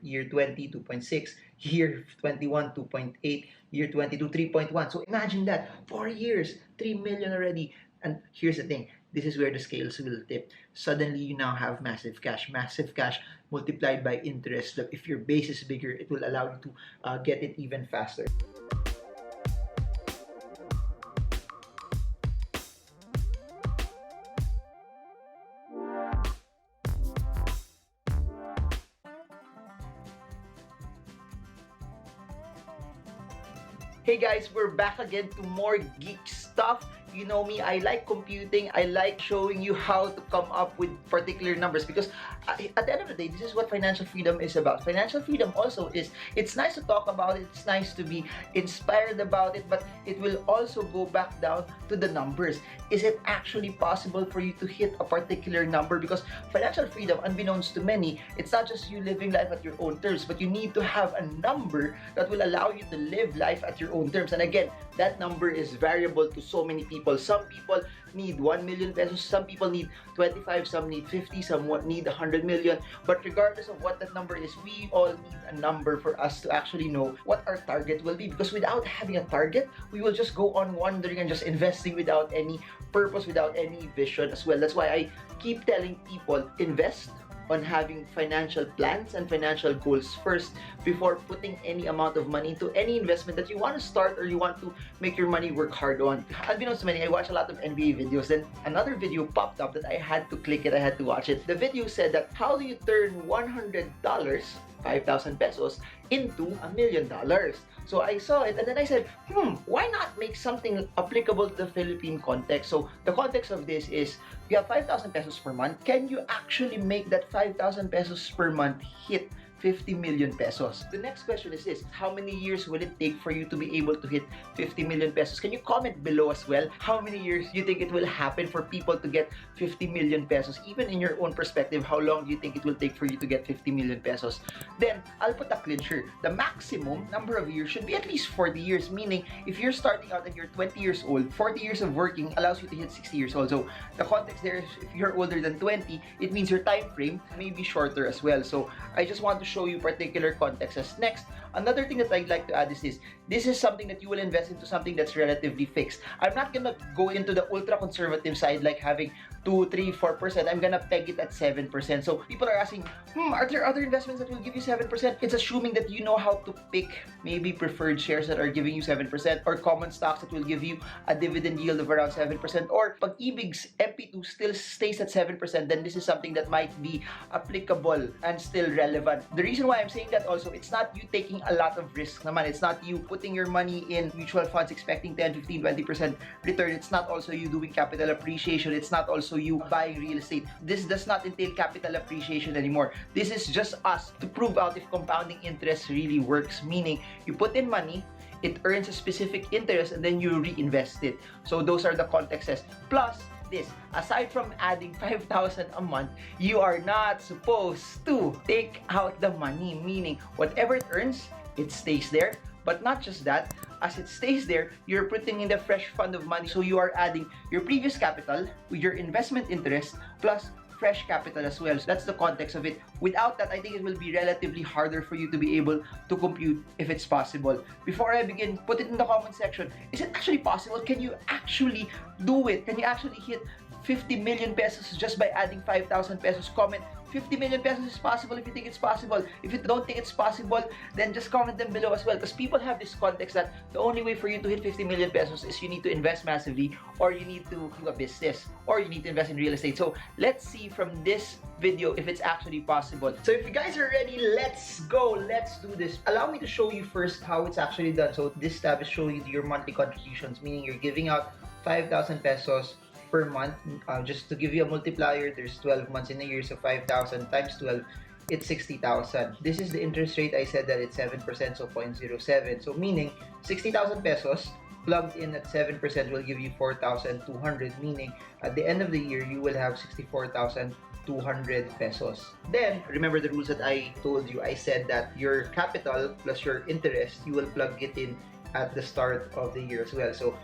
year 20, 2.6, year 21, 2.8, year 22, 3.1. So imagine that, 4 years, 3 million already. And here's the thing, this is where the scales will tip. Suddenly, you now have massive cash multiplied by interest. That if your base is bigger, it will allow you to get it even faster. Hey guys, we're back again to more geek stuff. You know me, I like computing. I like showing you how to come up with particular numbers because at the end of the day, this is what financial freedom is about. Financial freedom also is, it's nice to talk about it, it's nice to be inspired about it, but it will also go back down to the numbers. Is it actually possible for you to hit a particular number? Because financial freedom, unbeknownst to many, it's not just you living life at your own terms, but you need to have a number that will allow you to live life at your own terms. And again, that number is variable to so many people. Some people need 1 million pesos, some people need 25, some need 50, some need 100 million. But regardless of what that number is, we all need a number for us to actually know what our target will be. Because without having a target, we will just go on wandering and just investing without any purpose, without any vision as well. That's why I keep telling people, invest on having financial plans and financial goals first before putting any amount of money into any investment that you want to start or you want to make your money work hard on. Unbeknownst to many, I watch a lot of NBA videos. Then another video popped up that I had to click it, I had to watch it. The video said that how do you turn $100, 5,000 pesos, into $1 million? So I saw it and then I said, why not make something applicable to the Philippine context? So the context of this is, you have 5,000 pesos per month. Can you actually make that 5,000 pesos per month hit 50 million pesos? The next question is this: how many years will it take for you to be able to hit 50 million pesos? Can you comment below as well how many years you think it will happen for people to get 50 million pesos? Even in your own perspective, how long do you think it will take for you to get 50 million pesos? Then I'll put a clincher. The maximum number of years should be at least 40 years, meaning if you're starting out and you're 20 years old, 40 years of working allows you to hit 60 years old. So the context there is, if you're older than 20, it means your time frame may be shorter as well. So I just want to show you particular contexts. Next, another thing that I'd like to add is this is something that you will invest into something that's relatively fixed. I'm not gonna go into the ultra conservative side like having 2, 3, 4%. I'm gonna peg it at 7%. So people are asking, are there other investments that will give you 7%? It's assuming that you know how to pick maybe preferred shares that are giving you 7% or common stocks that will give you a dividend yield of around 7%, or pag-ibig's MP2 still stays at 7%, then this is something that might be applicable and still relevant. The reason why I'm saying that also, it's not you taking a lot of risk naman. It's not you putting your money in mutual funds expecting 10, 15, 20% return. It's not also you doing capital appreciation. It's not also you buying real estate. This does not entail capital appreciation anymore. This is just us to prove out if compounding interest really works, meaning you put in money, it earns a specific interest, and then you reinvest it. So those are the contexts. Plus, this, aside from adding 5,000 a month, you are not supposed to take out the money, meaning whatever it earns, it stays there. But not just that, as it stays there, you're putting in the fresh fund of money. So you are adding your previous capital with your investment interest plus fresh capital as well. So that's the context of it. Without that, I think it will be relatively harder for you to be able to compute if it's possible. Before I begin, put it in the comment section. Is it actually possible? Can you actually do it? Can you actually hit 50 million pesos just by adding 5,000 pesos? Comment 50 million pesos is possible if you think it's possible. If you don't think it's possible, then just comment them below as well, because people have this context that the only way for you to hit 50 million pesos is you need to invest massively, or you need to do a business, or you need to invest in real estate. So let's see from this video if it's actually possible. So if you guys are ready, let's go. Let's do this. Allow me to show you first how it's actually done. So this tab is showing you your monthly contributions, meaning you're giving out 5,000 pesos per month. Just to give you a multiplier, there's 12 months in a year, so 5,000 times 12, it's 60,000. This is the interest rate. I said that it's 7%, so 0.07. So meaning 60,000 pesos plugged in at 7% will give you 4,200, meaning at the end of the year you will have 64,200 pesos. Then remember the rules that I told you. I said that your capital plus your interest, you will plug it in at the start of the year as well. So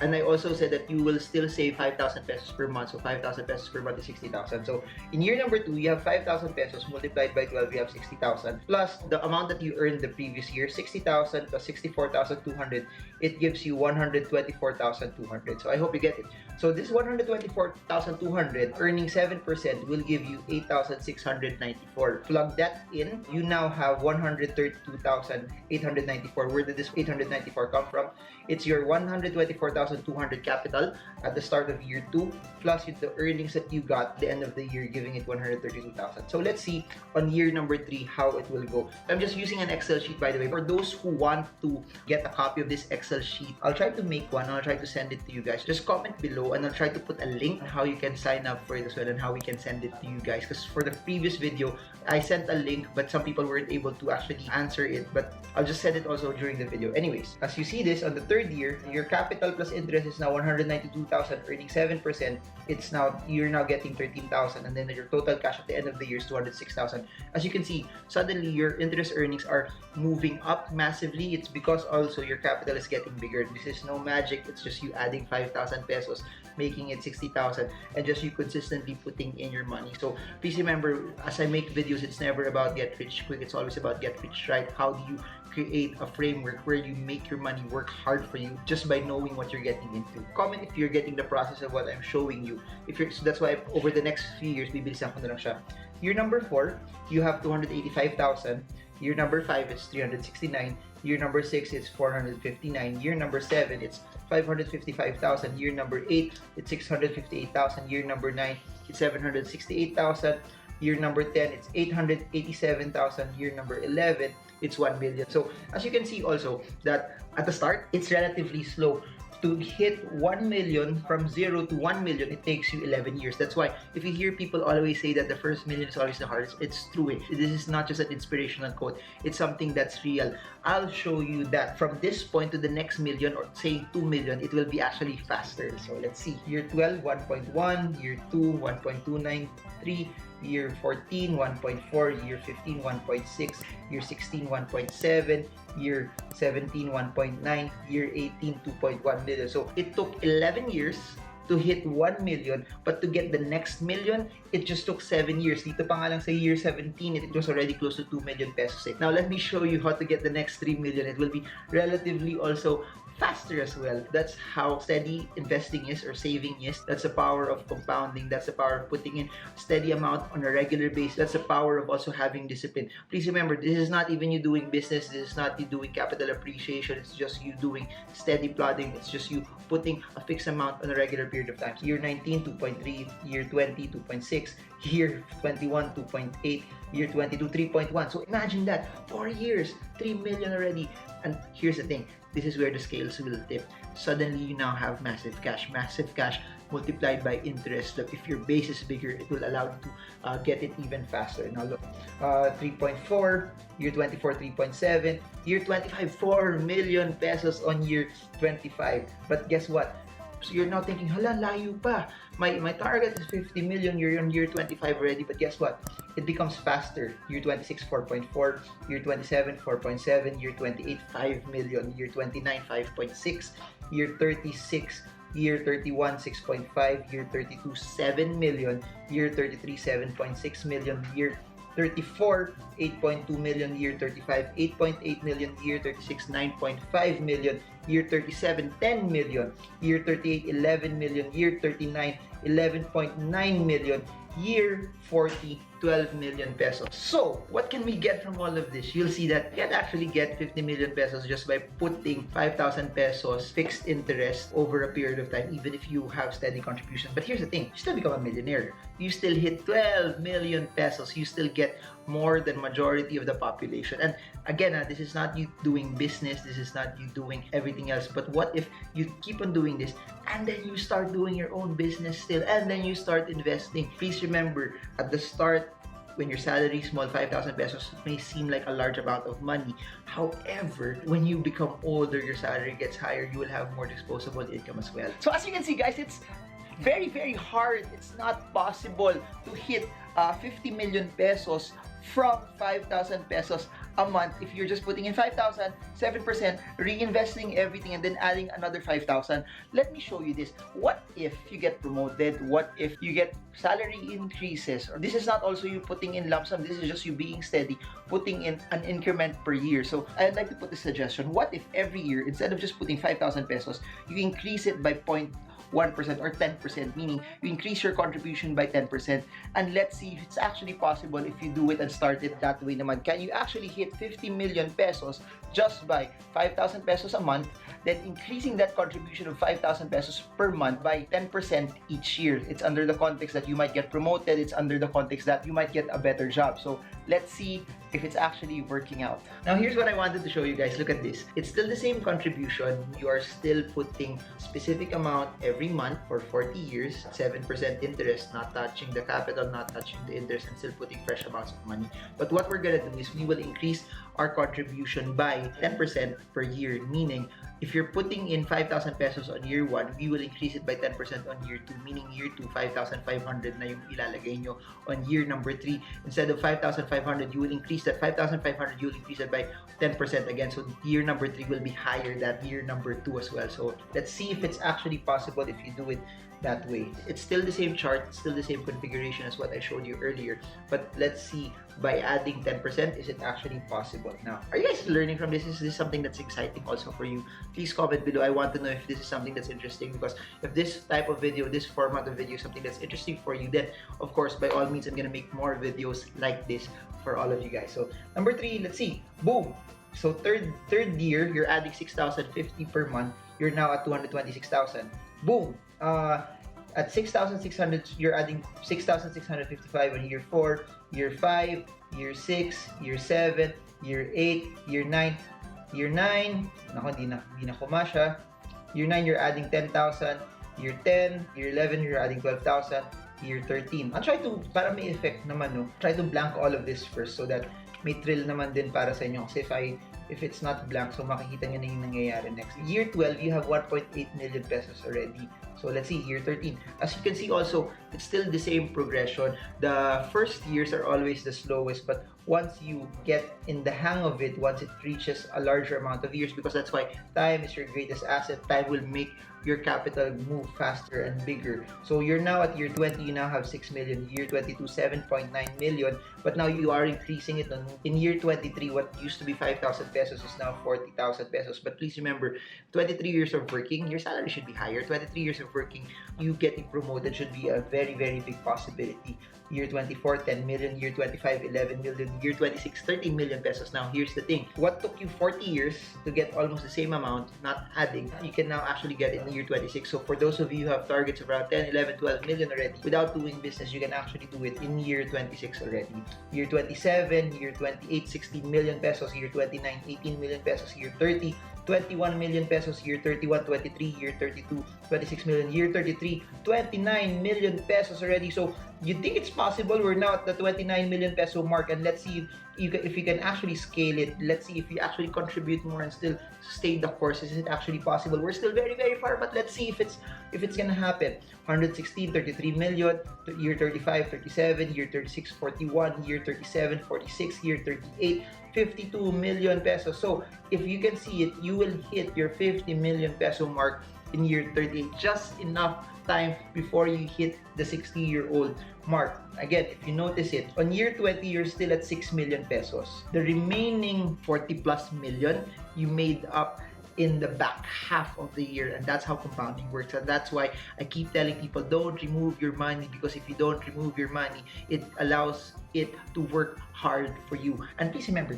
And I also said that you will still save 5,000 pesos per month. So 5,000 pesos per month is 60,000. So in year number 2, you have 5,000 pesos multiplied by 12, you have 60,000. Plus the amount that you earned the previous year, 60,000 plus 64,200, it gives you 124,200. So I hope you get it. So this 124,200 earning 7% will give you 8,694. Plug that in, you now have 132,894. Where did this 894 come from? It's your 124,200 capital at the start of year 2 plus the earnings that you got at the end of the year, giving it 132,000. So let's see on year number 3 how it will go. I'm just using an Excel sheet, by the way. For those who want to get a copy of this Excel sheet, I'll try to make one. I'll try to send it to you guys. Just comment below and I'll try to put a link on how you can sign up for it as well and how we can send it to you guys. Because for the previous video, I sent a link but some people weren't able to actually answer it. But I'll just send it also during the video. Anyways, as you see this, on the third year, your capital plus interest is now 192,000, earning 7%. You're now getting 13,000, and then your total cash at the end of the year is 206,000. As you can see, suddenly your interest earnings are moving up massively. It's because also your capital is getting bigger. This is no magic. It's just you adding 5,000 pesos, making it 60,000, and just you consistently putting in your money. So please remember, as I make videos, it's never about get rich quick. It's always about get rich right. How do you create a framework where you make your money work hard for you just by knowing what you're getting into? Comment if you're getting the process of what I'm showing you. So that's why over the next few years, bibilisan ko na lang siya. Year number 4, you have 285,000. Year number 5, it's 369. Year number 6, it's 459. Year number 7, it's 555,000. Year number 8, it's 658,000. Year number 9, it's 768,000. Year number 10, it's 887,000. Year number 11, it's 1 million. So as you can see also that at the start, it's relatively slow. To hit 1 million from 0 to 1 million, it takes you 11 years. That's why if you hear people always say that the first million is always the hardest, it's true. This is not just an inspirational quote. It's something that's real. I'll show you that from this point to the next million, or say 2 million, it will be actually faster. So let's see. Year 12, 1.1. Year 2, 1.293. Year 14, 1.4, year 15, 1.6, year 16, 1.7, year 17, 1.9, year 18, 2.1 million. So it took 11 years to hit 1 million, but to get the next million, it just took 7 years. Dito pa nga lang sa year 17, it was already close to 2 million pesos. Now let me show you how to get the next 3 million. It will be relatively also faster as well. That's how steady investing is, or saving is. That's the power of compounding. That's the power of putting in steady amount on a regular basis. That's the power of also having discipline. Please remember, this is not even you doing business. This is not you doing capital appreciation. It's just you doing steady plodding. It's just you putting a fixed amount on a regular period of time. Year 19, 2.3. Year 20, 2.6. Year 21, 2.8. Year 22, 3.1. So imagine that. 4 years, 3 million already. And here's the thing. This is where the scales will tip. Suddenly, you now have massive cash. Massive cash multiplied by interest. Look, if your base is bigger, it will allow you to get it even faster. Now look, 3.4, year 24, 3.7, year 25, 4 million pesos on year 25. But guess what? So you're now thinking, hala, layo pa. My target is 50 million. You're on year 25 already. But guess what? It becomes faster. Year 26, 4.4. Year 27, 4.7. Year 28, 5 million. Year 29, 5.6. Year 36, year 31, 6.5. Year 32, 7 million. Year 33, 7.6 million. Year 34, 8.2 million. Year 35, 8.8 million. Year 36, 9.5 million. Year 37, 10 million. Year 38, 11 million. Year 39, 11.9 million. Year 40, 12 million pesos. So, what can we get from all of this? You'll see that you can actually get 50 million pesos just by putting 5,000 pesos fixed interest over a period of time, even if you have steady contributions. But here's the thing, you still become a millionaire. You still hit 12 million pesos. You still get more than majority of the population. And again, this is not you doing business. This is not you doing everything else. But what if you keep on doing this and then you start doing your own business still, and then you start investing? Please remember, at the start, when your salary is small, 5,000 pesos may seem like a large amount of money. However, when you become older, your salary gets higher, you will have more disposable income as well. So as you can see, guys, it's very, very hard. It's not possible to hit 50 million pesos from 5,000 pesos a month. If you're just putting in 5,000, 7%, reinvesting everything, and then adding another 5,000. Let me show you this. What if you get promoted? What if you get salary increases? Or this is not also you putting in lump sum. This is just you being steady, putting in an increment per year. So I'd like to put a suggestion. What if every year, instead of just putting 5,000 pesos, you increase it by 1% or 10%, meaning you increase your contribution by 10%, and let's see if it's actually possible if you do it and start it that way naman. Can you actually hit 50 million pesos just by 5,000 pesos a month, then increasing that contribution of 5,000 pesos per month by 10% each year? It's under the context that you might get promoted, it's under the context that you might get a better job. So let's see if it's actually working out. Now here's what I wanted to show you guys. Look at this. It's still the same contribution. You are still putting specific amount every month for 40 years, 7% interest, not touching the capital, not touching the interest, and still putting fresh amounts of money. But what we're gonna do is we will increase our contribution by 10% per year, meaning if you're putting in 5,000 pesos on year 1, we will increase it by 10% on year 2, meaning year 2, 5,500 na yung ilalagay nyo. On year number 3, instead of 5,500, you will increase that 5,500, you will increase it by 10% again. So year number 3 will be higher than year number 2 as well. So let's see if it's actually possible if you do it that way. It's still the same chart, still the same configuration as what I showed you earlier, but let's see, by adding 10%, is it actually possible? Now, are you guys learning from this? Is this something that's exciting also for you? Please comment below. I want to know if this is something that's interesting, because if this type of video, this format of video is something that's interesting for you, then of course, by all means, I'm gonna make more videos like this for all of you guys. So number 3, let's see. Boom! So third year, you're adding 6,050 per month. You're now at 226,000. Boom! At 6,600, you're adding 6,655 on year 4, year 5, year 6, year 7, year 8, year 9. Year 9, nako, hindi na kumasya. Year 9, you're adding 10,000. Year 10, year 11, you're adding 12,000. Year 13. I'll try to, para may effect naman, no? Try to blank all of this first so that may thrill naman din para sa inyo. Kasi if it's not blank, so makikita nyo na yung nangyayari next. Year 12, you have 1.8 million pesos already. So let's see, year 13. As you can see also, it's still the same progression. The first years are always the slowest, but once you get in the hang of it, once it reaches a larger amount of years, because that's why time is your greatest asset, time will make your capital move faster and bigger. So you're now at year 20, you now have 6 million. Year 22, 7.9 million. But now you are increasing it. In year 23, what used to be 5,000 pesos is now 40,000 pesos. But please remember, 23 years of working, your salary should be higher. 23 years of working, you getting promoted should be a very, very big possibility. Year 24, 10 million. Year 25, 11 million. Year 26, 13 million pesos. Now, here's the thing. What took you 40 years to get almost the same amount, not adding, you can now actually get in year 26. So for those of you who have targets of around 10, 11, 12 million already, without doing business, you can actually do it in year 26 already. Year 27, year 28, 16 million pesos. Year 29, 18 million pesos. Year 30, 21 million pesos. Year 31, 23. Year 32, 26 million. Year 33, 29 million pesos already. So you think it's possible? We're now at the 29 million peso mark, and let's see if you can actually scale it. Let's see if you actually contribute more and still stay the course. Is it actually possible? We're still very, very far, but let's see if it's gonna happen. 116, 33 million. Year 35, 37. Year 36, 41. Year 37, 46. Year 38, 52 million pesos. So if you can see it, you will hit your 50 million peso mark in year 38, just enough time before you hit the 60-year-old mark. Again, if you notice it, on year 20, you're still at 6 million pesos. The remaining 40 plus million, you made up in the back half of the year, and that's how compounding works. And that's why I keep telling people, don't remove your money, because if you don't remove your money, it allows it to work hard for you. And please remember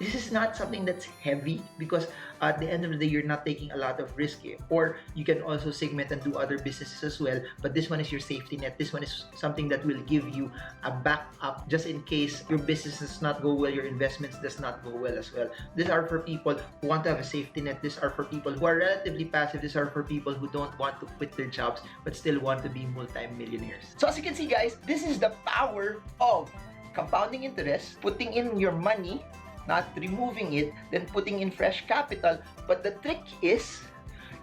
this is not something that's heavy, because at the end of the day, you're not taking a lot of risk here. Or you can also segment and do other businesses as well, but this one is your safety net. This one is something that will give you a backup just in case your business does not go well, your investments does not go well as well. These are for people who want to have a safety net. These are for people who are relatively passive. These are for people who don't want to quit their jobs but still want to be multi-millionaires. So as you can see, guys, this is the power of compounding interest, putting in your money, not removing it, then putting in fresh capital. But the trick is,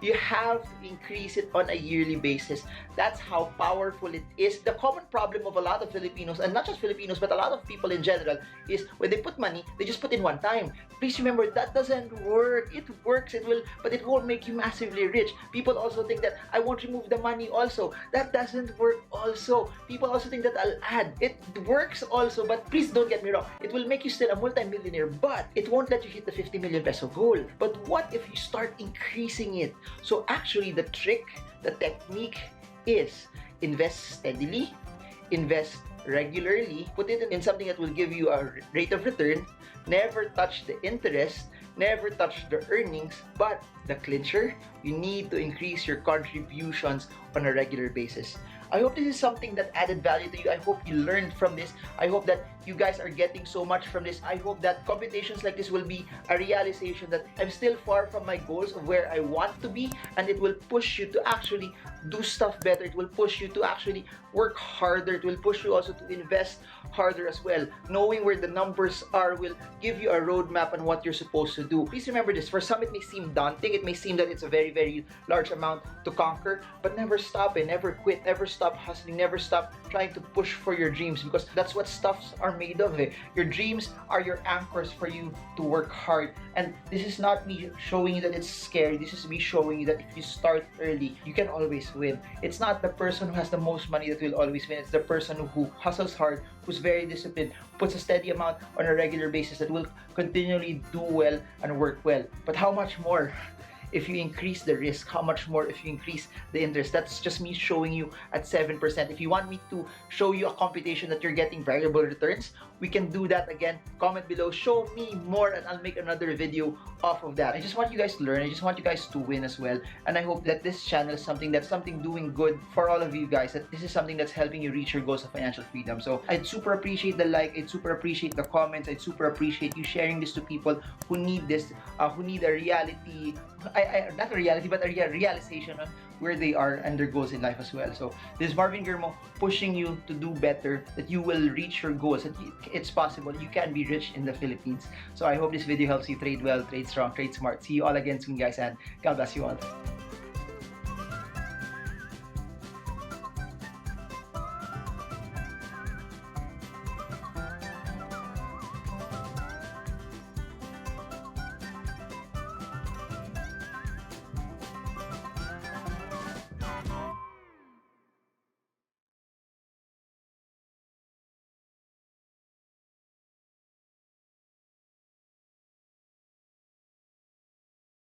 You have to increase it on a yearly basis. That's how powerful it is. The common problem of a lot of Filipinos, and not just Filipinos, but a lot of people in general, is when they put money, they just put in one time. Please remember, that doesn't work. It works, but it won't make you massively rich. People also think that I won't remove the money also. That doesn't work also. People also think that I'll add. It works also, but please don't get me wrong. It will make you still a multi-millionaire, but it won't let you hit the 50 million peso goal. But what if you start increasing it? So actually, the trick, the technique is invest steadily, invest regularly, put it in something that will give you a rate of return, never touch the interest, never touch the earnings, but the clincher, you need to increase your contributions on a regular basis. I hope this is something that added value to you. I hope you learned from this. I hope that you guys are getting so much from this. I hope that computations like this will be a realization that I'm still far from my goals of where I want to be, and it will push you to actually do stuff better. It will push you to actually work harder. It will push you also to invest harder as well. Knowing where the numbers are will give you a roadmap on what you're supposed to do. Please remember this. For some, it may seem daunting. It may seem that it's a very, very large amount to conquer, but never stop and never quit. Never stop hustling. Never stop trying to push for your dreams, because that's what stuffs are made of. Your dreams are your anchors for you to work hard. And this is not me showing you that it's scary. This is me showing you that if you start early, you can always win. It's not the person who has the most money that will always win. It's the person who hustles hard, who's very disciplined, puts a steady amount on a regular basis, that will continually do well and work well. But how much more if you increase the risk? How much more if you increase the interest? That's just me showing you at 7%. If you want me to show you a computation that you're getting variable returns, we can do that. Again, comment below, show me more, and I'll make another video off of that. I just want you guys to learn. I just want you guys to win as well. And I hope that this channel is something doing good for all of you guys, that this is something that's helping you reach your goals of financial freedom. So I'd super appreciate the like, I'd super appreciate the comments, I'd super appreciate you sharing this to people who need this, who need a reality, not a reality, but a realization on where they are and their goals in life as well. So this is Marvingermo pushing you to do better, that you will reach your goals, that it's possible. You can be rich in the Philippines. So I hope this video helps you trade well, trade strong, trade smart. See you all again soon, guys, and God bless you all.